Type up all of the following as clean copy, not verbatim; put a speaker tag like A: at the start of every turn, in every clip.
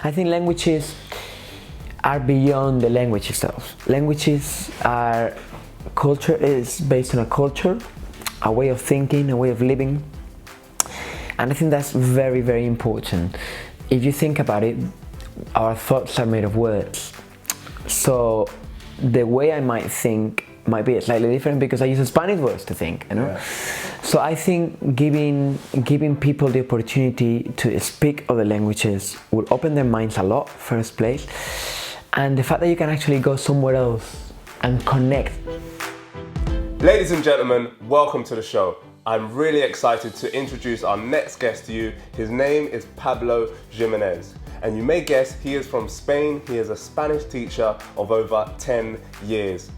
A: I think languages are beyond the language itself. Languages are, culture is based on a culture, a way of thinking, a way of living. And I think that's very, very important. If you think about it, our thoughts are made of words. So the way I might think might be slightly different because I use Spanish words to think, you know? Yeah. So I think giving people the opportunity to speak other languages will open their minds a lot, first place. And the fact that you can actually go somewhere else and connect.
B: Ladies and gentlemen, welcome to the show. I'm really excited to introduce our next guest to you. His name is Pablo Jimenez. And you may guess he is from Spain. He is a Spanish teacher of over 10 years.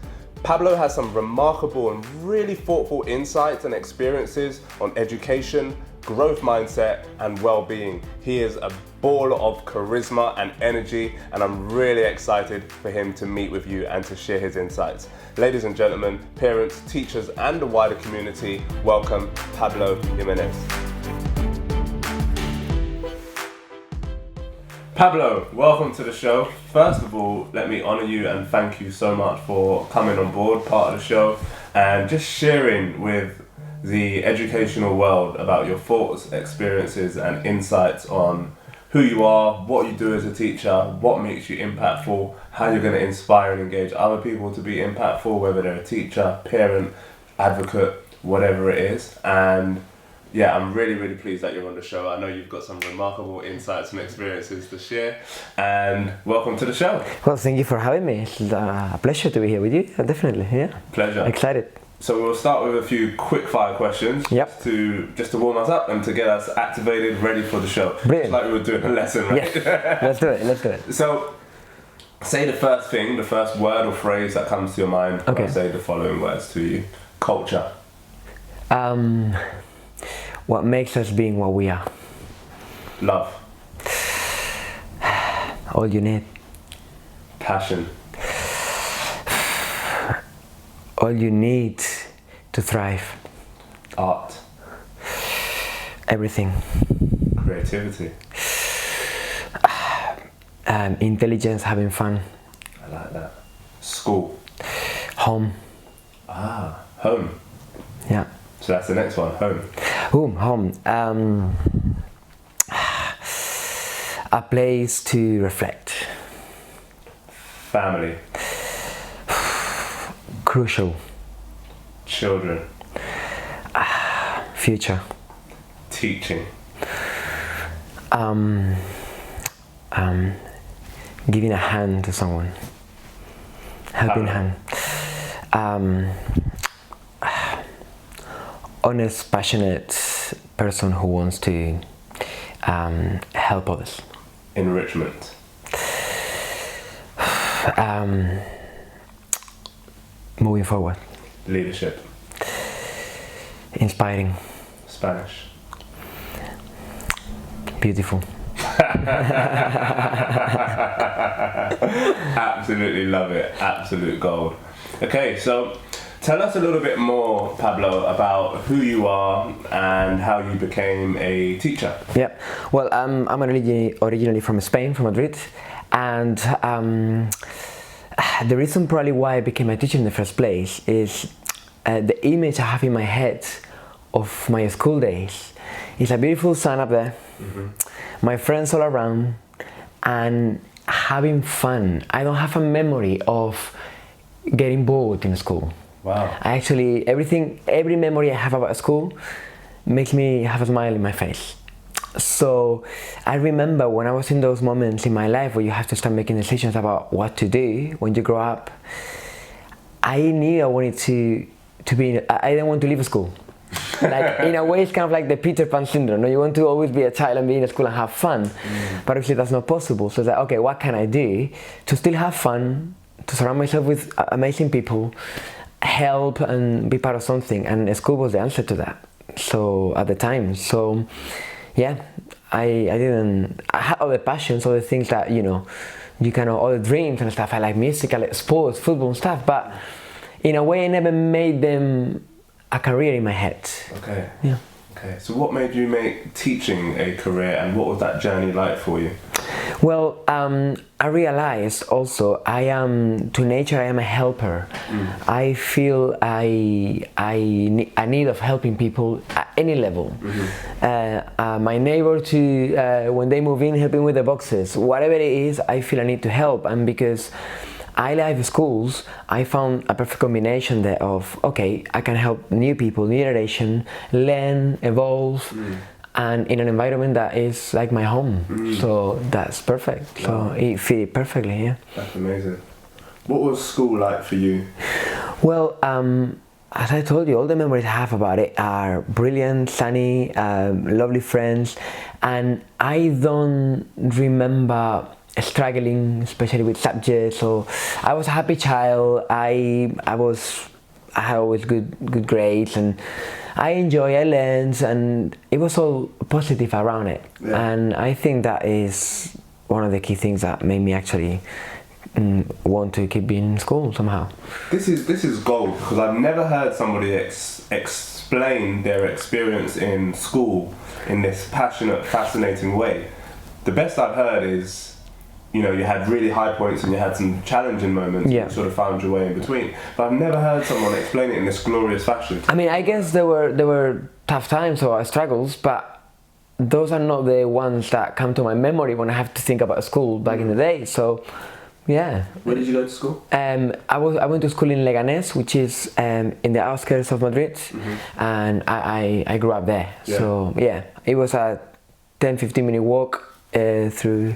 B: Pablo has some remarkable and really thoughtful insights and experiences on education, growth mindset, and well-being. He is a ball of charisma and energy, and I'm really excited for him to meet with you and to share his insights. Ladies and gentlemen, parents, teachers, and the wider community, welcome Pablo Jimenez. Pablo, welcome to the show. First of all, let me honor you and thank you so much for coming on board, part of the show, and just sharing with the educational world about your thoughts, experiences, and insights on who you are, what you do as a teacher, what makes you impactful, how you're going to inspire and engage other people to be impactful, whether they're a teacher, parent, advocate, whatever it is. And yeah, I'm really, really pleased that you're on the show. I know you've got some remarkable insights and experiences to share. And welcome to the show.
A: Well, thank you for having me. It's a pleasure to be here with you. Definitely, yeah.
B: Pleasure.
A: Excited.
B: So we'll start with a few quick fire questions.
A: Yep.
B: Just to warm us up and to get us activated, ready for the show.
A: Brilliant.
B: Just like we were doing a lesson, right?
A: Yeah. Let's do it.
B: So, say the first thing, the first word or phrase that comes to your mind when I say the following words to you. Culture.
A: What makes us being what we are.
B: Love.
A: All you need.
B: Passion.
A: All you need to thrive.
B: Art.
A: Everything.
B: Creativity.
A: Intelligence, having fun.
B: I like that. School.
A: Home.
B: Home.
A: Yeah.
B: So that's the next one, home.
A: Home. A place to reflect.
B: Family.
A: Crucial.
B: Children.
A: Future.
B: Teaching.
A: Giving a hand to someone. Helping hand. Honest, passionate person who wants to help others.
B: Enrichment.
A: Moving forward.
B: Leadership.
A: Inspiring.
B: Spanish.
A: Beautiful.
B: Absolutely love it. Absolute gold. Okay, so tell us a little bit more, Pablo, about who you are and how you became a teacher.
A: Yeah, well, I'm originally from Spain, from Madrid, and the reason probably why I became a teacher in the first place is the image I have in my head of my school days. It's a beautiful sun up there, my friends all around, and having fun. I don't have a memory of getting bored in school.
B: Wow.
A: Every memory I have about school makes me have a smile in my face. So I remember when I was in those moments in my life where you have to start making decisions about what to do when you grow up, I knew I wanted to be, I didn't want to leave school. Like, in a way, it's kind of like the Peter Pan syndrome. No? You want to always be a child and be in school and have fun, but obviously that's not possible. So it's like, okay, what can I do to still have fun, to surround myself with amazing people, help and be part of something? And school was the answer to that. So at the time, yeah, I had all the passions, all the things that, you know, you kind of, all the dreams and stuff. I like music, I like sports, football and stuff, but in a way I never made them a career in my head.
B: Okay.
A: Yeah.
B: Okay, so what made you make teaching a career and what was that journey like for you?
A: Well, I realized also to nature I am a helper. I feel a need of helping people at any level. My neighbor when they move in, helping with the boxes, whatever it is, I feel a need to help. And because I love schools, I found a perfect combination there of, okay, I can help new people, new generation, learn, evolve, and in an environment that is like my home. So that's perfect. So it fit perfectly, yeah.
B: That's amazing. What was school like for you?
A: Well, as I told you, all the memories I have about it are brilliant, sunny, lovely friends, and I don't remember struggling, especially with subjects. So I was a happy child. I had always good grades, and I learned, and it was all positive around it.
B: Yeah.
A: And I think that is one of the key things that made me actually want to keep being in school somehow.
B: This is gold, because I've never heard somebody explain their experience in school in this passionate, fascinating way. The best I've heard is, you know, you had really high points and you had some challenging moments.
A: Yeah.
B: And you sort of found your way in between. But I've never heard someone explain it in this glorious fashion.
A: I mean, I guess there were tough times or struggles, but those are not the ones that come to my memory when I have to think about school back in the day. So, yeah.
B: Where did you go to school?
A: I went to school in Leganés, which is in the outskirts of Madrid, and I grew up there.
B: Yeah.
A: So yeah, it was a 10-15 minute walk through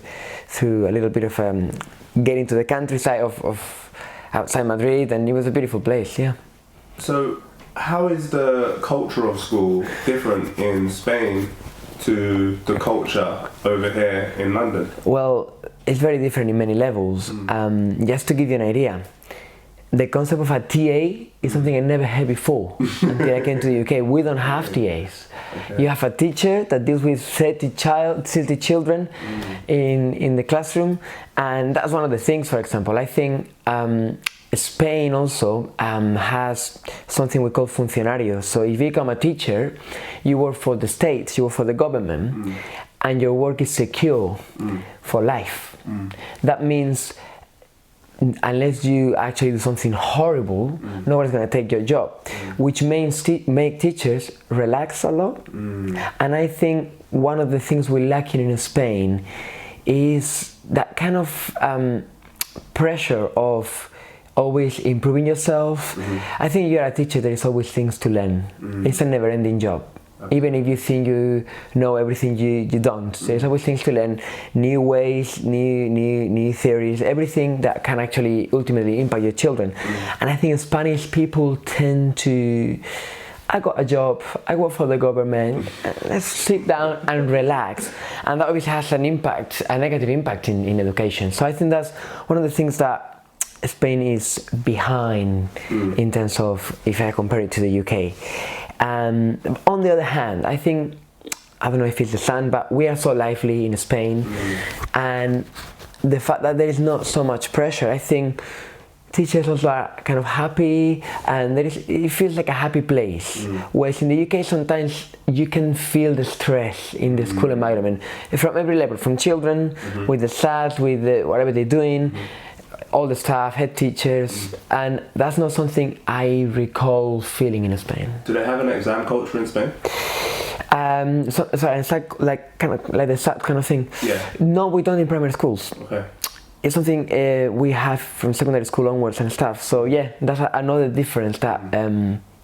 A: a little bit of getting to the countryside of outside Madrid, and it was a beautiful place. Yeah.
B: So, how is the culture of school different in Spain to the culture over here in London?
A: Well, it's very different in many levels. Just to give you an idea, the concept of a TA is something I never heard before until I came to the UK. We don't have TAs. Okay. You have a teacher that deals with 30 children in the classroom, and that's one of the things. For example, I think Spain also has something we call funcionarios. So if you become a teacher, you work for the state, you work for the government, and your work is secure for life. That means unless you actually do something horrible, nobody's going to take your job, which means make teachers relax a lot. And I think one of the things we're lacking in Spain is that kind of pressure of always improving yourself. I think you're a teacher, there is always things to learn. It's a never-ending job. Even if you think you know everything, you don't. There's always things to learn, new ways, new theories, everything that can actually ultimately impact your children. And I think Spanish people tend to, I got a job, I work for the government, let's sit down and relax. And that obviously has an impact, a negative impact in education. So I think that's one of the things that Spain is behind in terms of, if I compare it to the UK. On the other hand, I think, I don't know if it's the sun, but we are so lively in Spain, and the fact that there is not so much pressure, I think teachers also are kind of happy, and it feels like a happy place. Whereas in the UK, sometimes you can feel the stress in the school environment from every level, from children, with the staff, with whatever they're doing, all the staff, head teachers, and that's not something I recall feeling in Spain.
B: Do they have an exam culture in Spain?
A: So it's like kind of like the SAT kind of thing.
B: Yeah.
A: No, we don't in primary schools.
B: Okay.
A: It's something we have from secondary school onwards and stuff. So yeah, that's another difference that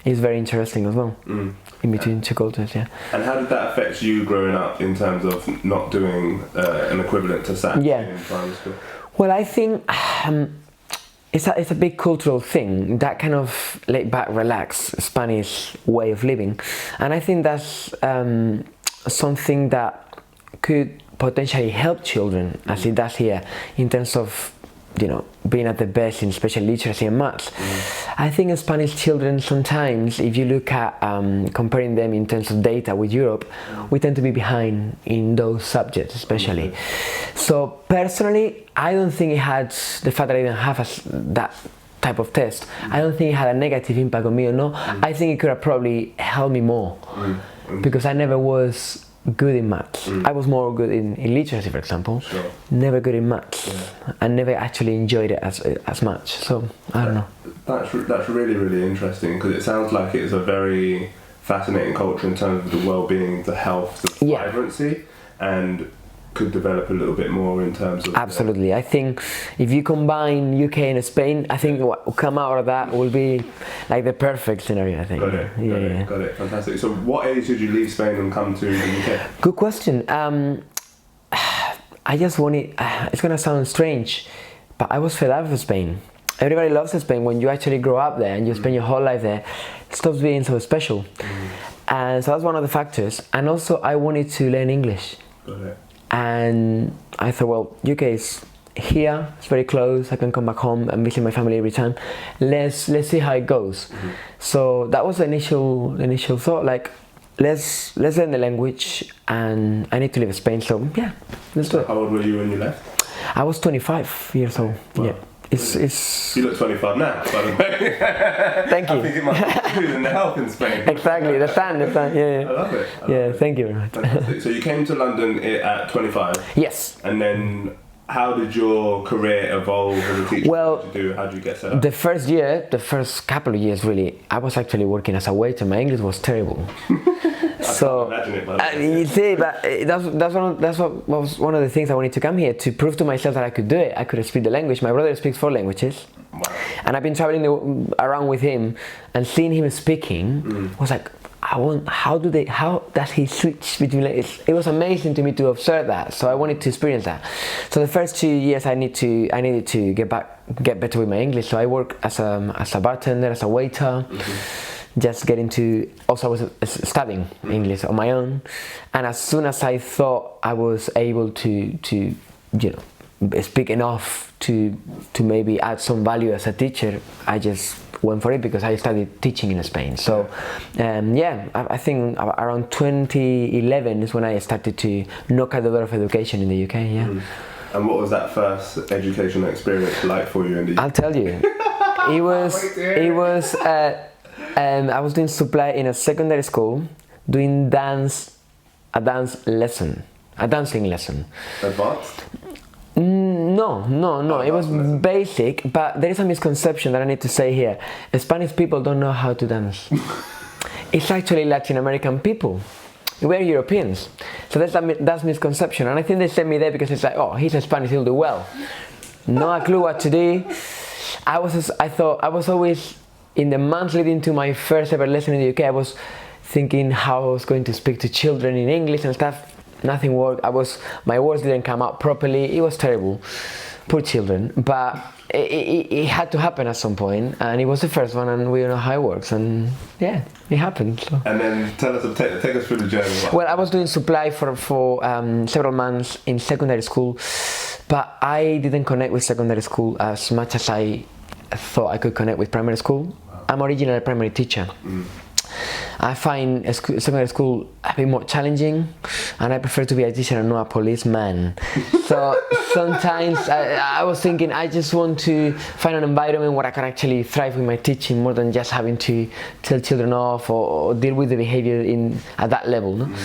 A: is very interesting as well in between two cultures. Yeah.
B: And how did that affect you growing up in terms of not doing an equivalent to SAT in primary school?
A: Well, I think it's a big cultural thing, that kind of laid back, relaxed Spanish way of living, and I think that's something that could potentially help children, as it does here, in terms of, you know, being at the best in special literacy and maths. I think Spanish children sometimes, if you look at comparing them in terms of data with Europe, we tend to be behind in those subjects especially. So personally, I don't think it had, the fact that I didn't have that type of test, I don't think it had a negative impact on me or no. I think it could have probably helped me more because I never was good in maths. I was more good in literacy, for example.
B: Sure.
A: Never good in maths. I never actually enjoyed it as much. So I don't know.
B: That's really, really interesting, because it sounds like it's a very fascinating culture in terms of the well-being, the health, the vibrancy, and could develop a little bit more in terms of...
A: Absolutely. I think if you combine UK and Spain, I think what will come out of that will be like the perfect scenario, I think.
B: Got it. Fantastic. So what age did you leave Spain and come to the UK?
A: Good question. I just wanted... it's going to sound strange, but I was fed up with Spain. Everybody loves Spain. When you actually grow up there and you spend your whole life there, it stops being so special. And so that's one of the factors. And also I wanted to learn English.
B: Got it.
A: And I thought, well, UK is here, it's very close, I can come back home and visit my family every time. Let's see how it goes. So that was the initial thought, like let's learn the language, and I need to leave Spain, so yeah, let's do it.
B: How old were you when you left?
A: I was 25 years old.
B: Wow.
A: Yeah. It's
B: You look 25 now, by the way.
A: Thank you.
B: I think it might be in the health in Spain.
A: Exactly, the sun, yeah.
B: I love it.
A: Thank you very much.
B: Fantastic. So you came to London at 25.
A: Yes.
B: And then how did your career evolve as a teacher?
A: Well,
B: How did you get set up?
A: the first couple of years really, I was actually working as a waiter. My English was terrible. So
B: I can't imagine it, by the way.
A: you see, but that's what was one of the things I wanted to come here, to prove to myself that I could do it. I could speak the language. My brother speaks 4 languages.
B: Wow.
A: And I've been traveling around with him, and seeing him speaking was like, how does he switch between languages? It was amazing to me to observe that. So I wanted to experience that. So the first 2 years I needed to get better with my English. So I worked as a bartender, as a waiter. Just getting to, also I was studying English on my own, and as soon as I thought I was able to speak enough to maybe add some value as a teacher, I just went for it, because I started teaching in Spain. So I think around 2011 is when I started to knock at the door of education in the UK.
B: And what was that first educational experience like for you in the UK?
A: I'll tell you. It was I was doing supply in a secondary school, doing a dancing lesson.
B: Advanced?
A: No. It was basic, but there is a misconception that I need to say here. Spanish people don't know how to dance. It's actually Latin American people. We're Europeans. So that's misconception. And I think they sent me there because it's like, oh, he's a Spanish, he'll do well. No clue what to do. I was always, in the months leading to my first ever lesson in the UK, I was thinking how I was going to speak to children in English and stuff. Nothing worked. My words didn't come out properly. It was terrible. Poor children. But it had to happen at some point, and it was the first one, and we know how it works, and yeah, it happened. So.
B: And then take us through the journey.
A: Well, I was doing supply for several months in secondary school, but I didn't connect with secondary school as much as I thought I could connect with primary school. Wow. I'm originally a primary teacher. I find secondary school a bit more challenging, and I prefer to be a teacher and not a policeman. So sometimes I was thinking, I just want to find an environment where I can actually thrive with my teaching, more than just having to tell children off or deal with the behavior at that level. No?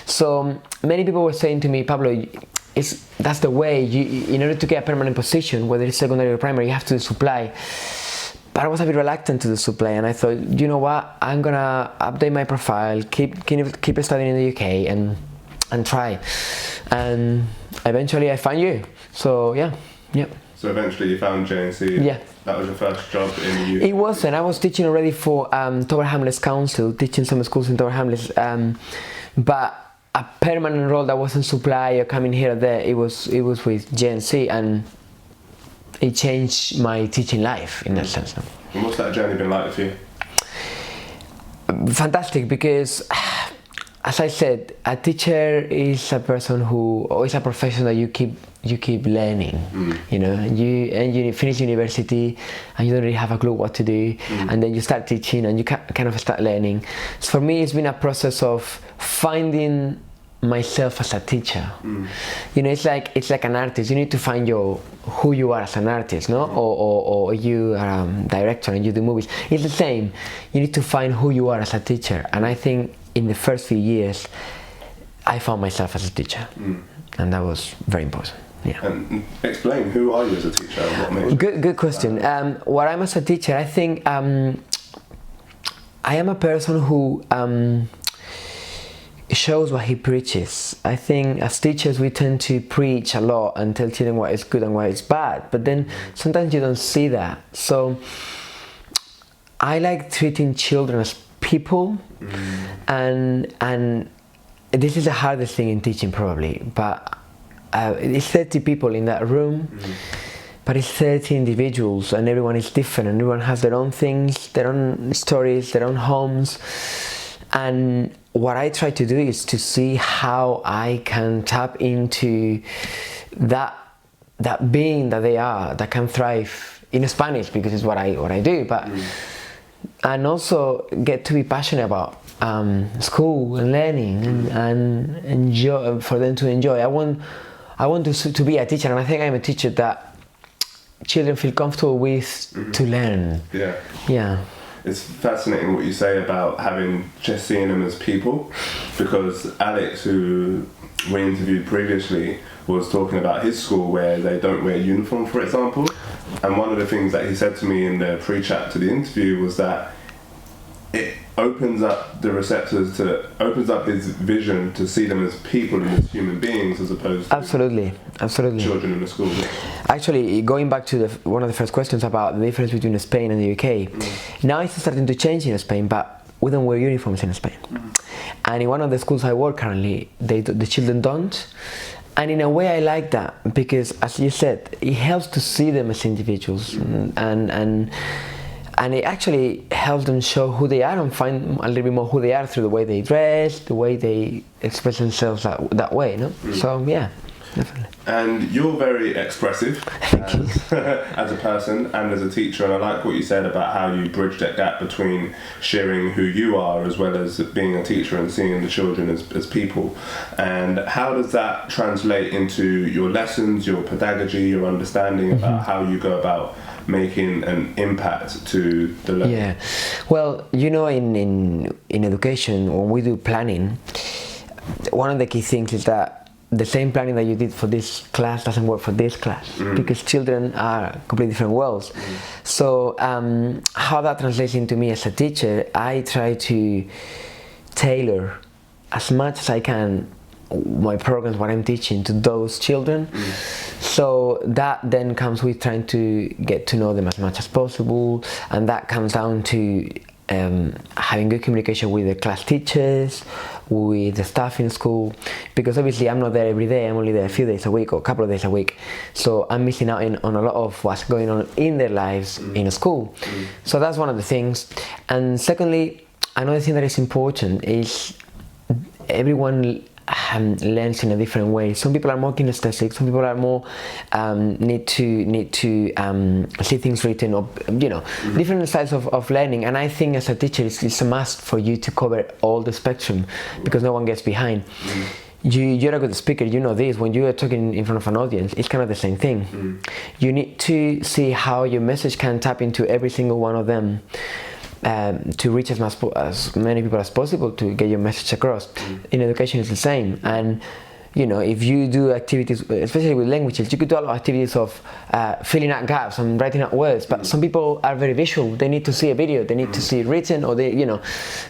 A: So many people were saying to me, Pablo, that's the way. In order to get a permanent position, whether it's secondary or primary, you have to do supply. But I was a bit reluctant to do supply, and I thought, you know what, I'm gonna update my profile, keep studying in the UK, and try. And eventually I found you. So yeah.
B: So eventually you found JNC.
A: Yeah.
B: That was your first job in the UK.
A: It wasn't. I was teaching already for Tower Hamlets Council, teaching some schools in Tower Hamlets. But a permanent role that wasn't supply or coming here or there, it was with JNC, and it changed my teaching life in that sense.
B: And what's that journey been like for you?
A: Fantastic, because as I said, a teacher is a person or is a profession that you keep learning. You know, you finish university and you don't really have a clue what to do, and then you start teaching and you kind of start learning. So for me, it's been a process of finding myself as a teacher. You know, it's like an artist. You need to find who you are as an artist, no? Or you are a director and you do movies. It's the same. You need to find who you are as a teacher. And I think in the first few years I found myself as a teacher, and that was very important. Yeah.
B: And explain, who are you as a teacher? And what makes you
A: Good question. What I'm as a teacher, I think I am a person who shows what he preaches. I think as teachers we tend to preach a lot and tell children what is good and what is bad, but then sometimes you don't see that. So I like treating children as people, and this is the hardest thing in teaching probably, but it's 30 people in that room, but it's 30 individuals, and everyone is different, and everyone has their own things, their own stories, their own homes. And what I try to do is to see how I can tap into that being that they are, that can thrive in Spanish, because it's what I do, but and also get to be passionate about school and learning and enjoy, for them to enjoy. I want to be a teacher, and I think I'm a teacher that children feel comfortable with to learn. Yeah.
B: It's fascinating what you say about just seeing them as people, because Alex, who we interviewed previously, was talking about his school where they don't wear uniform, for example. And one of the things that he said to me in the pre-chat to the interview was that it opens up the receptors opens up his vision to see them as people and as human beings, as opposed to
A: absolutely
B: children in the school.
A: Actually, going back to one of the first questions about the difference between Spain and the UK, now it's starting to change in Spain, but we don't wear uniforms in Spain. And in one of the schools I work currently, the children don't. And in a way I like that, because as you said, it helps to see them as individuals, and it actually helps them show who they are and find a little bit more who they are through the way they dress, the way they express themselves that way, no? So yeah, definitely.
B: And you're very expressive as a person and as a teacher, and I like what you said about how you bridge that gap between sharing who you are as well as being a teacher and seeing the children as people. And how does that translate into your lessons, your pedagogy, your understanding about how you go about making an impact to the learner?
A: Yeah, well, you know, in education, when we do planning, one of the key things is that the same planning that you did for this class doesn't work for this class, because children are completely different worlds. So how that translates into me as a teacher, I try to tailor as much as I can my programs, what I'm teaching, to those children. So that then comes with trying to get to know them as much as possible, and that comes down to having good communication with the class teachers, with the staff in school, because obviously I'm not there every day, I'm only there a few days a week or a couple of days a week, so I'm missing out on a lot of what's going on in their lives in a school. So that's one of the things. And secondly, another thing that is important is everyone learns in a different way. Some people are more kinesthetic, some people are more need to see things written, or different styles of learning. And I think as a teacher it's a must for you to cover all the spectrum, because no one gets behind. You're a good speaker, you know this. When you are talking in front of an audience, it's kind of the same thing. You need to see how your message can tap into every single one of them, to reach as many people as possible to get your message across. In education it's the same. And if you do activities, especially with languages, you could do a lot of activities of filling out gaps and writing out words, but some people are very visual. They need to see a video, they need to see it written, or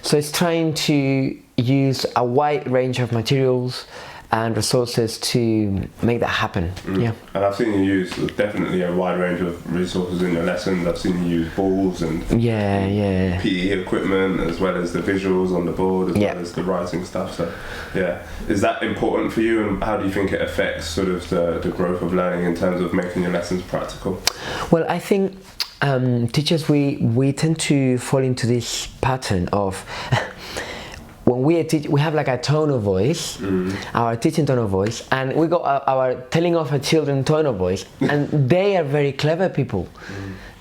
A: so it's trying to use a wide range of materials and resources to make that happen. Yeah. And
B: I've seen you use definitely a wide range of resources in your lessons. I've seen you use balls and PE equipment, as well as the visuals on the board, as well as the writing stuff. So is that important for you, and how do you think it affects sort of the growth of learning in terms of making your lessons practical?
A: Well, I think teachers, we tend to fall into this pattern of when we teach, we have like a tone of voice, our teaching tone of voice, and we got our telling of a children tone of voice, and they are very clever people.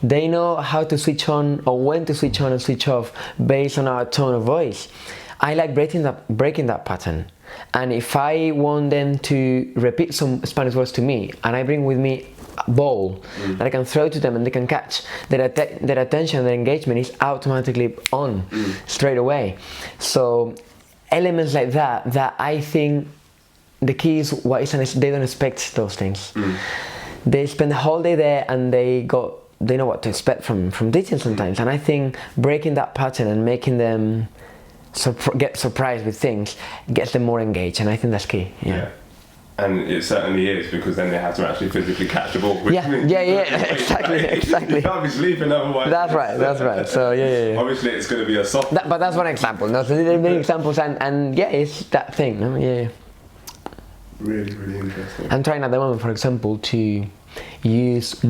A: They know how to switch on or when to switch on and switch off based on our tone of voice. I like breaking that pattern, and if I want them to repeat some Spanish words to me, and I bring with me a ball that I can throw to them and they can catch, their attention, their engagement is automatically on straight away. So elements like that I think the key is they don't expect those things. They spend the whole day there and they know what to expect from teaching sometimes, and I think breaking that pattern and making them get surprised with things gets them more engaged, and I think that's key. Yeah.
B: And it certainly is, because then they have to actually physically catch the ball.
A: Exactly.
B: You can't be sleeping otherwise.
A: That's right. So yeah.
B: Obviously, it's going to be a soft.
A: But that's one example. No, so there are many examples, and it's that thing. No? Yeah.
B: Really, really interesting.
A: I'm trying at the moment, for example, to use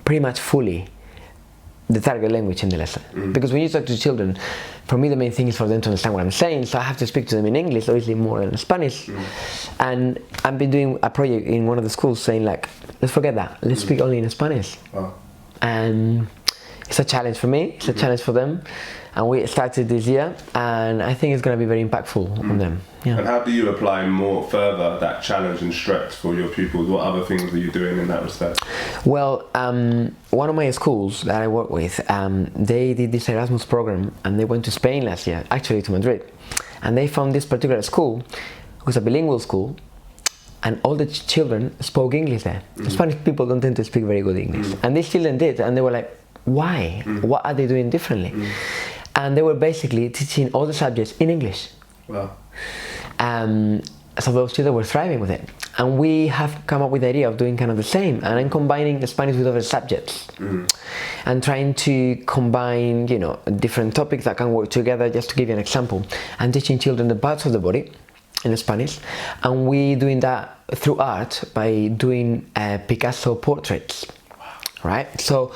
A: pretty much fully the target language in the lesson, because when you talk to children, for me the main thing is for them to understand what I'm saying, so I have to speak to them in English, obviously more than Spanish. And I've been doing a project in one of the schools saying, like, let's forget that, let's speak only in Spanish. And it's a challenge for me, it's a challenge for them, and we started this year, and I think it's going to be very impactful on them. Yeah.
B: And how do you apply more further that challenge and stretch for your pupils? What other things are you doing in that respect?
A: Well, one of my schools that I work with, they did this Erasmus program, and they went to Spain last year, actually to Madrid, and they found this particular school. It was a bilingual school, and all the children spoke English there. Spanish people don't tend to speak very good English, and these children did, and they were like, why? What are they doing differently? And they were basically teaching all the subjects in English.
B: Wow.
A: So those children were thriving with it, and we have come up with the idea of doing kind of the same, and I'm combining the Spanish with other subjects, and trying to combine, different topics that can work together. Just to give you an example, I'm teaching children the parts of the body in Spanish, and we doing that through art by doing Picasso portraits, right? So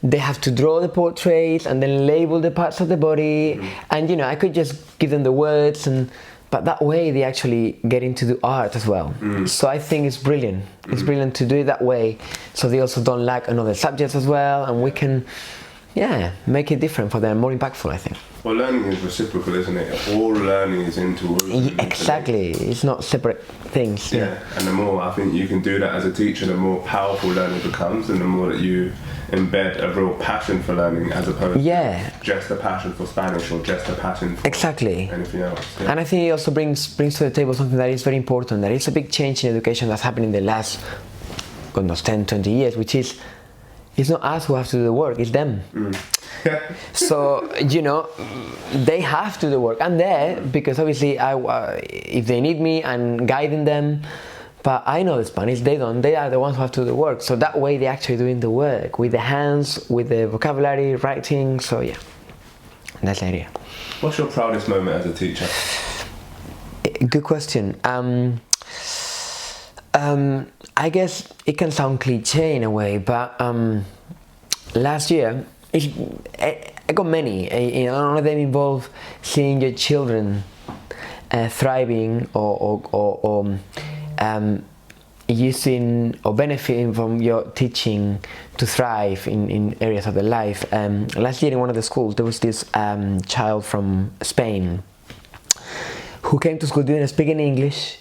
A: they have to draw the portraits and then label the parts of the body, and I could just give them the words, but that way they actually get into the art as well. So I think it's brilliant. It's brilliant to do it that way, so they also don't lack another subjects as well, and we can make it different for them, more impactful, I think.
B: Well, learning is reciprocal, isn't it? All learning is interwoven.
A: Exactly, it's not separate things.
B: Yeah, and the more I think you can do that as a teacher, the more powerful learning becomes, and the more that you embed a real passion for learning, as opposed to just a passion for Spanish or just a passion for anything else. Yeah.
A: And I think it also brings to the table something that is very important, that is a big change in education that's happened in the last 10, 20 years, which is, it's not us who have to do the work, it's them. So, they have to do the work. I'm there because obviously if they need me, I'm guiding them, but I know the Spanish, they don't. They are the ones who have to do the work. So that way they're actually doing the work with the hands, with the vocabulary, writing. So yeah, that's the idea.
B: What's your proudest moment as a teacher?
A: Good question. I guess it can sound cliche in a way, but last year I got many. None of them involve seeing your children thriving or using or benefiting from your teaching to thrive in areas of their life. Last year in one of the schools there was this child from Spain who came to school didn't speak any English,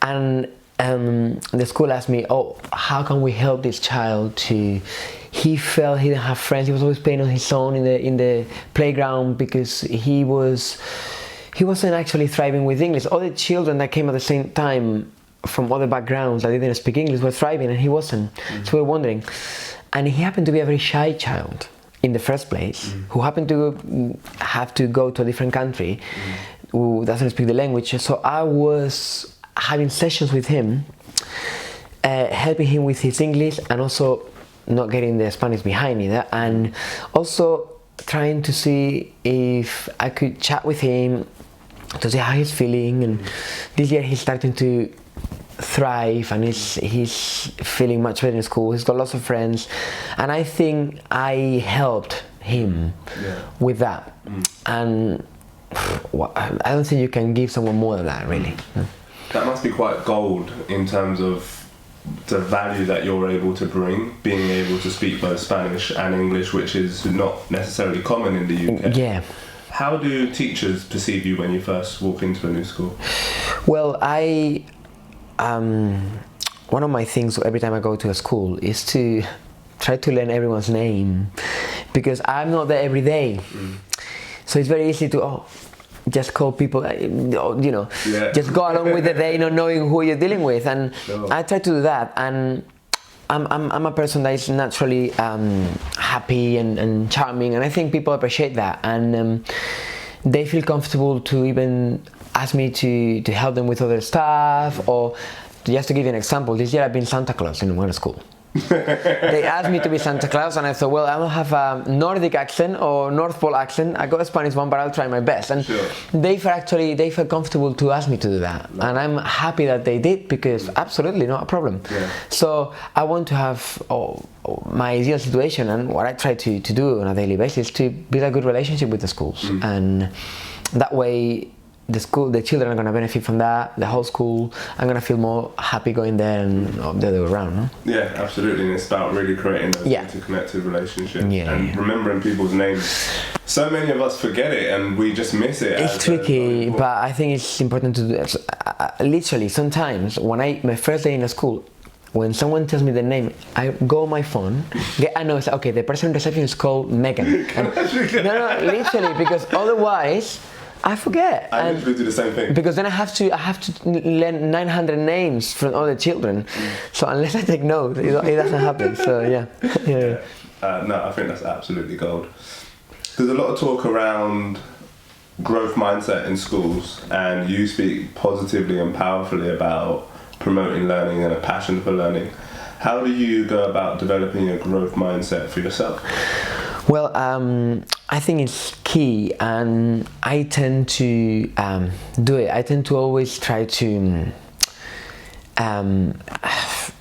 A: and the school asked me, how can we help this child he felt he didn't have friends. He was always playing on his own in the playground because he wasn't actually thriving with English. Other children that came at the same time from other backgrounds that didn't speak English were thriving, and he wasn't. So we were wondering, and he happened to be a very shy child in the first place, who happened to have to go to a different country, who doesn't speak the language. So I was having sessions with him, helping him with his English, and also not getting the Spanish behind either, and also trying to see if I could chat with him to see how he's feeling. And this year he's starting to thrive, and he's feeling much better in school. He's got lots of friends, and I think I helped him with that. And I don't think you can give someone more than that, really.
B: That must be quite gold in terms of the value that you're able to bring, being able to speak both Spanish and English, which is not necessarily common in the UK.
A: Yeah.
B: How do teachers perceive you when you first walk into a new school?
A: Well, one of my things every time I go to a school is to try to learn everyone's name, because I'm not there every day. So it's very easy to just call people,
B: Yeah.
A: just go along with the day, not knowing who you're dealing with. And
B: Sure.
A: I try to do that. And I'm a person that is naturally happy and charming, and I think people appreciate that. And they feel comfortable to even ask me to help them with other stuff, or just to give you an example, this year I've been Santa Claus in one school. They asked me to be Santa Claus, and I thought, well, I don't have a Nordic accent or North Pole accent. I got a Spanish one, but I'll try my best. And
B: Sure.
A: they felt comfortable to ask me to do that, and I'm happy that they did, because absolutely not a problem.
B: Yeah.
A: So I want to have my ideal situation, and what I try to do on a daily basis to build a good relationship with the schools, and that way the children are going to benefit from that, the whole school. I'm going to feel more happy going there and the other way around. No?
B: Yeah, absolutely. And it's about really creating those interconnected relationships and remembering people's names. So many of us forget it and we just miss it.
A: It's tricky, but I think it's important to do it. Literally, sometimes my first day in a school, when someone tells me the name, I go on my phone, I know, okay, the person in reception is called Megan. No, literally, because otherwise I forget.
B: I literally do the same thing.
A: Because then I have to learn 900 names from all the children. So unless I take notes, it doesn't happen. So yeah.
B: No, I think that's absolutely gold. There's a lot of talk around growth mindset in schools, and you speak positively and powerfully about promoting learning and a passion for learning. How do you go about developing a growth mindset for yourself?
A: Well, I think it's key, and I tend to do it. I tend to always try to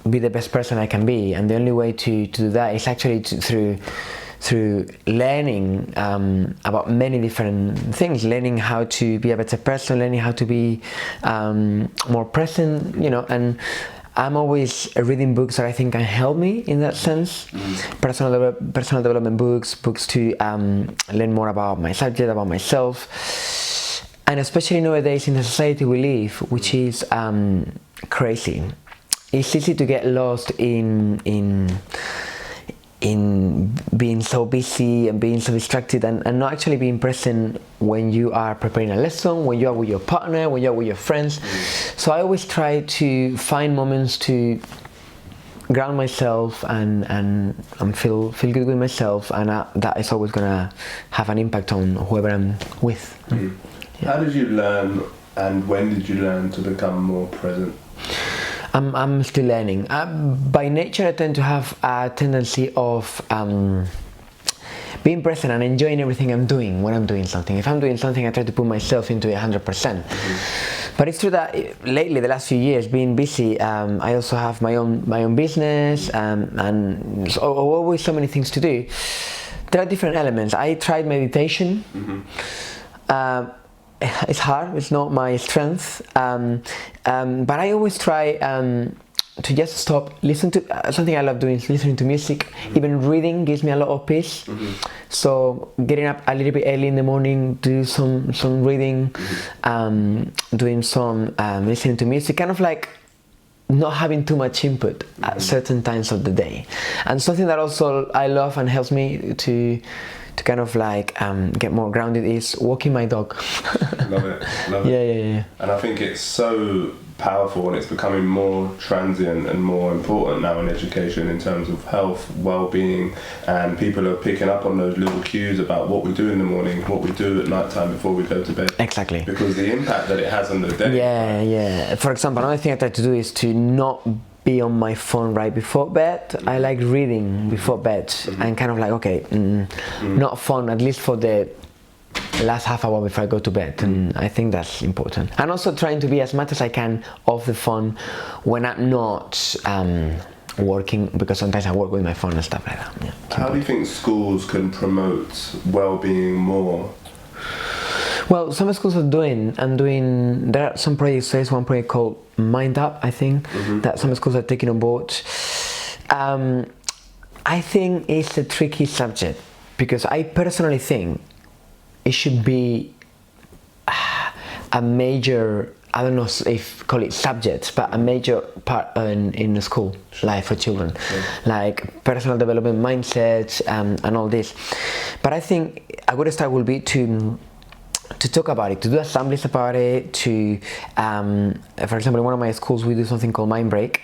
A: be the best person I can be, and the only way to do that is actually through learning about many different things, learning how to be a better person, learning how to be more present, and I'm always reading books that I think can help me in that sense. Personal development books to learn more about my subject, about myself, and especially nowadays in the society we live, which is crazy. It's easy to get lost in being so busy and being so distracted, and not actually being present when you are preparing a lesson, when you are with your partner, when you are with your friends. So I always try to find moments to ground myself and feel good with myself, and that is always gonna have an impact on whoever I'm with.
B: How did you learn, and when did you learn to become more present?
A: I'm still learning. By nature, I tend to have a tendency of being present and enjoying everything I'm doing when I'm doing something. If I'm doing something, I try to put myself into it 100%. But it's true that lately, the last few years, being busy, I also have my own business, and always so many things to do. There are different elements. I tried meditation. It's hard, it's not my strength, but I always try to just stop, listen to something I love doing is listening to music. Even reading gives me a lot of peace. So getting up a little bit early in the morning, do some reading, doing some listening to music, kind of like not having too much input at certain times of the day. And something that also I love and helps me to kind of like get more grounded is walking my dog.
B: Love it.
A: Yeah.
B: And I think it's so powerful, and it's becoming more transient and more important now in education in terms of health, well-being, and people are picking up on those little cues about what we do in the morning, what we do at night time before we go to bed.
A: Exactly.
B: Because the impact that it has on the day.
A: Yeah. For example, another thing I try to do is to not be on my phone right before bed. I like reading before bed, and kind of like, okay, not phone, at least for the last half hour before I go to bed. And I think that's important. And also trying to be as much as I can off the phone when I'm not working, because sometimes I work with my phone and stuff like that. Yeah.
B: How do you think schools can promote well-being more?
A: Well, some schools are doing, there are some projects. There's one project called Mind Up, I think, that some schools are taking on board. I think it's a tricky subject, because I personally think it should be a major, I don't know if call it subject, but a major part in the school life for children, like personal development, mindset, and all this. But I think a good start will be to to talk about it, to do assemblies about it, to, for example, in one of my schools, we do something called mind break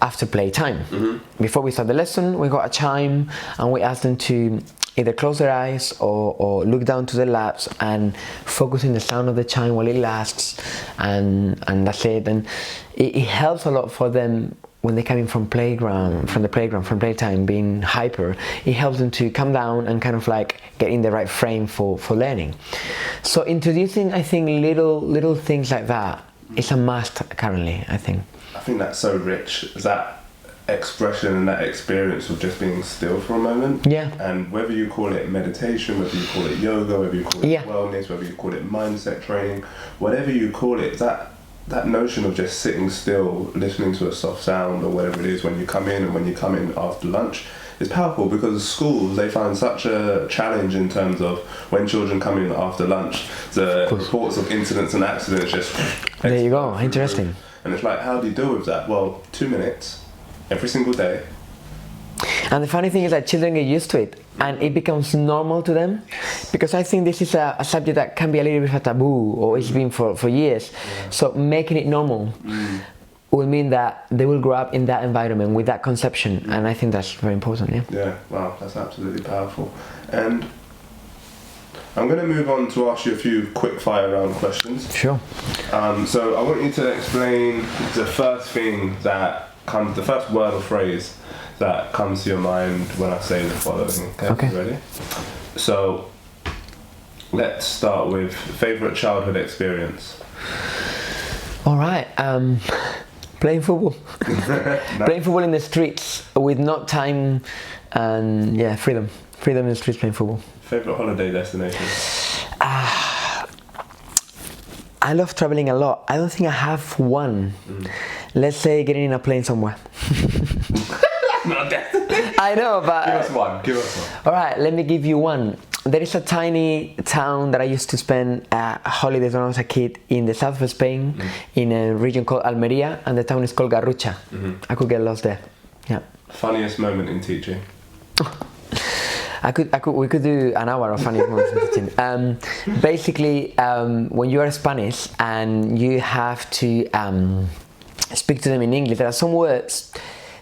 A: after playtime. Before we start the lesson, we got a chime and we ask them to either close their eyes or look down to their laps and focus on the sound of the chime while it lasts, and that's it. And it helps a lot for them when they come in from playtime, being hyper. It helps them to calm down and kind of like get in the right frame for learning. So introducing, I think, little things like that is a must currently, I think.
B: I think that's so rich, that expression and that experience of just being still for a moment.
A: Yeah.
B: And whether you call it meditation, whether you call it yoga, whether you call it wellness, whether you call it mindset training, whatever you call it, that notion of just sitting still, listening to a soft sound or whatever it is when you come in and when you come in after lunch is powerful, because schools, they find such a challenge in terms of when children come in after lunch, the reports of incidents and accidents just...
A: There you go, interesting.
B: And it's like, how do you deal with that? Well, 2 minutes every single day.
A: And the funny thing is that children get used to it and it becomes normal to them, because I think this is a subject that can be a little bit of a taboo, or it's been for years. So making it normal will mean that they will grow up in that environment with that conception, and I think that's very important.
B: Yeah, wow, that's absolutely powerful. And I'm going to move on to ask you a few quick fire round questions.
A: Sure.
B: So I want you to explain the first thing that comes, the first word or phrase that comes to your mind when I say the following. Okay. Ready? So let's start with favourite childhood experience.
A: All right. Playing football. Playing football in the streets with no time and freedom in the streets, playing football.
B: Favourite holiday destination?
A: I love traveling a lot. I don't think I have one. Let's say getting in a plane somewhere.
B: Not that.
A: I know, but...
B: Give us one.
A: All right, let me give you one. There is a tiny town that I used to spend holidays when I was a kid in the south of Spain, in a region called Almeria, and the town is called Garrucha. I could get lost there. Yeah.
B: Funniest moment in teaching?
A: We could do an hour of funniest moments in teaching. Basically, when you are Spanish and you have to speak to them in English, there are some words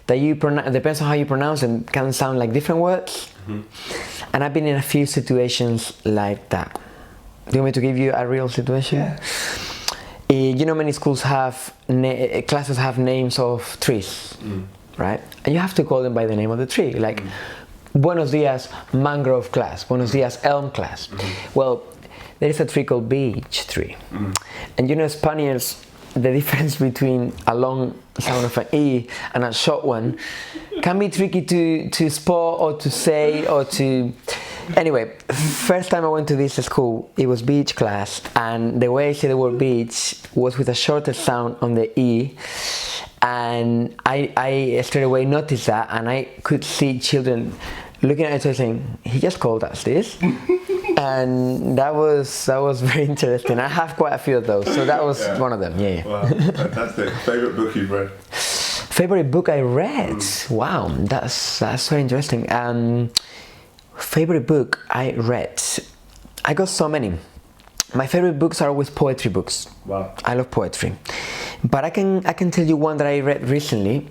A: that you pronounce, depends on how you pronounce them, can sound like different words. And I've been in a few situations like that. Do you want me to give you a real situation?
B: Yeah.
A: You know, many schools have, classes have names of trees, right? And you have to call them by the name of the tree, like Buenos Dias Mangrove class, Buenos Dias Elm class. Well, there is a tree called beech tree. And you know, Spaniards, the difference between a long sound of an E and a short one can be tricky to spot or to say or to... Anyway, first time I went to this school, it was beach class, and the way I say the word beach was with a shorter sound on the E, and I straight away noticed that, and I could see children looking at each other saying, he just called us this. And that was very interesting. I have quite a few of those, so that was one of them. Yeah.
B: Wow, fantastic. Favorite book you've read?
A: Favorite book I read? Wow, that's very interesting. Favorite book I read? I got so many. My favorite books are always poetry books.
B: Wow.
A: I love poetry, but I can tell you one that I read recently.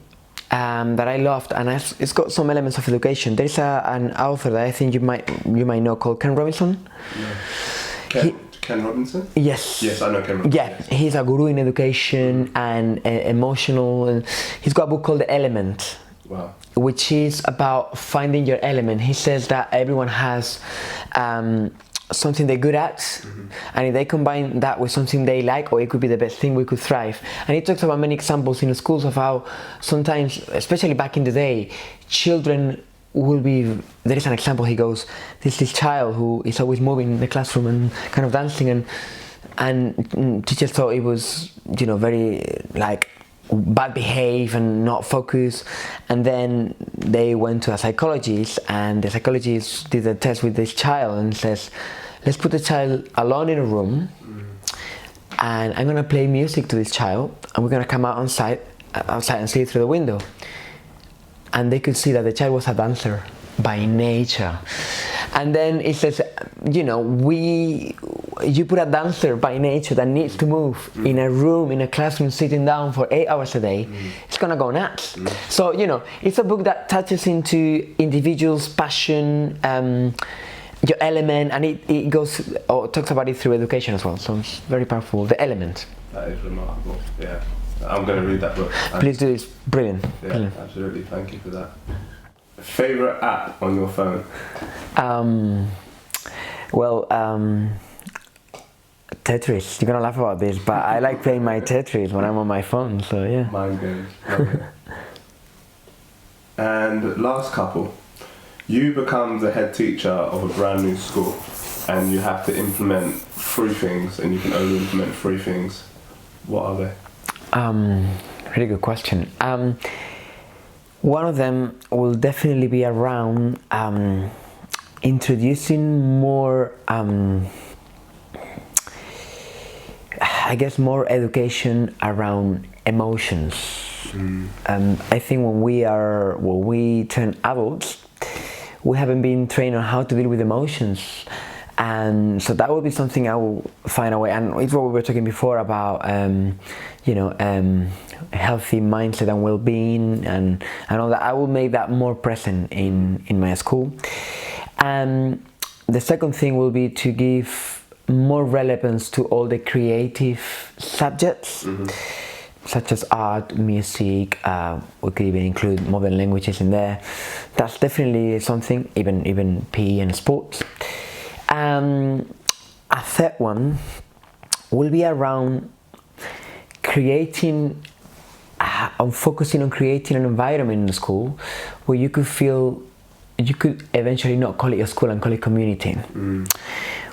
A: That I loved, and it's got some elements of education. There's an author that I think you might know called Ken Robinson.
B: Ken Robinson?
A: Yes.
B: Yes, I know Ken Robinson.
A: Yeah, he's a guru in education and emotional, and he's got a book called The Element.
B: Wow.
A: Which is about finding your element. He says that everyone has something they're good at, and if they combine that with something they like, or it could be the best thing, we could thrive. And he talks about many examples in the schools of how sometimes, especially back in the day, children will be, there is an example, he goes, there's this child who is always moving in the classroom and kind of dancing, and teachers thought it was, you know, very like bad behave and not focus. And then they went to a psychologist, and the psychologist did a test with this child and says, let's put the child alone in a room, and I'm gonna play music to this child, and we're gonna come outside and see it through the window. And they could see that the child was a dancer by nature. And then it says, you know, you put a dancer by nature that needs to move in a room, in a classroom, sitting down for 8 hours a day, it's gonna go nuts. So, you know, it's a book that touches into individuals' passion, your element, and it goes or talks about it through education as well. So it's very powerful. The Element.
B: That is remarkable. Yeah, I'm going to read that book.
A: Please do. It's brilliant.
B: Yeah,
A: Brilliant.
B: absolutely. Thank you for that. Favorite app on your phone?
A: Tetris. You're gonna laugh about this, but I like playing my Tetris when I'm on my phone. So yeah.
B: Mind games. Love it. And last couple. You become the head teacher of a brand new school, and you have to implement 3 things, and you can only implement 3 things. What are they?
A: Really good question. One of them will definitely be around introducing more, I guess, more education around emotions. I think when we turn adults, we haven't been trained on how to deal with emotions, and so that will be something I will find a way. And it's what we were talking before about, healthy mindset and well-being and all that. I will make that more present in my school. And the second thing will be to give more relevance to all the creative subjects. Such as art, music, we could even include modern languages in there. That's definitely something, even PE and sports. A third one will be around focusing on creating an environment in the school where you could eventually not call it a school and call it community.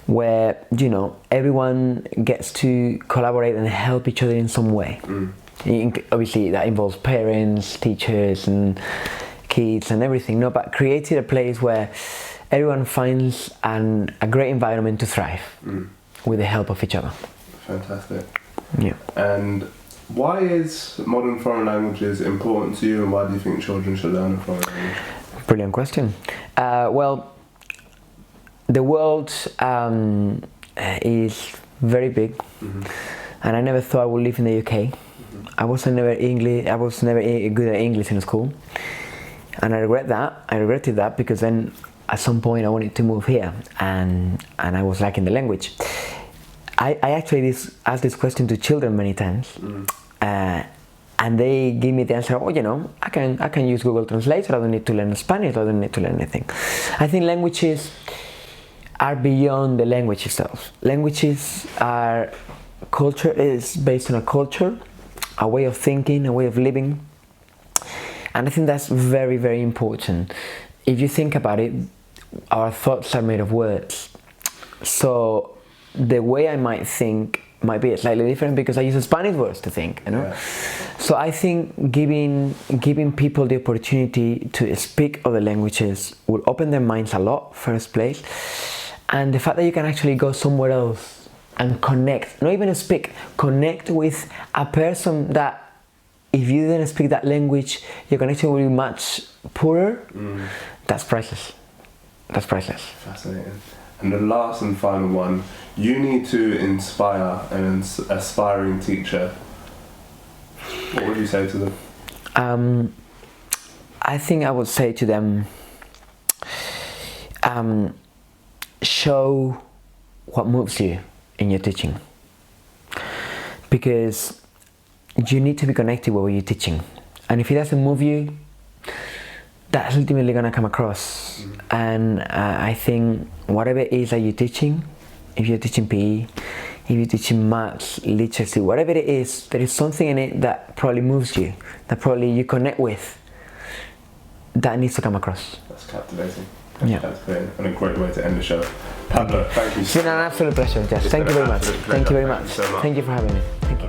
A: Where, you know, everyone gets to collaborate and help each other in some way. Obviously that involves parents, teachers and kids and everything, no, but creating a place where everyone finds a great environment to thrive with the help of each other.
B: Fantastic.
A: Yeah.
B: And why is modern foreign languages important to you, and why do you think children should learn a foreign language?
A: Brilliant question. Well, the world is very big, and I never thought I would live in the UK. I was never good at English in school, and I regretted that because then at some point I wanted to move here, and I was lacking the language. I actually asked this question to children many times, and they give me the answer, oh, you know, I can use Google Translate, I don't need to learn Spanish, I don't need to learn anything. I think languages are beyond the language itself. Languages are culture, is based on a culture, a way of thinking, a way of living, and I think that's very, very important. If you think about it, our thoughts are made of words, so the way I might think might be slightly different because I use Spanish words to think, you know. Yeah. So I think giving people the opportunity to speak other languages will open their minds a lot, first place, and the fact that you can actually go somewhere else and connect, not even speak, connect with a person that if you didn't speak that language, your connection will be much poorer. That's priceless. That's priceless.
B: Fascinating. And the last and final one, you need to inspire an aspiring teacher. What would you say to them?
A: I think I would say to them, show what moves you in your teaching, because you need to be connected with what you're teaching, and if it doesn't move you, that's ultimately going to come across. And I think whatever it is that you're teaching, if you're teaching PE, if you're teaching maths, literacy, whatever it is, there is something in it that probably moves you, that probably you connect with, that needs to come across.
B: That's captivating. Captivating, and a great way to end the show. Pablo, thank you.
A: It's been an absolute pleasure, Jess. Thank you very much. Thank you very much. Thank you for having me. Thank you.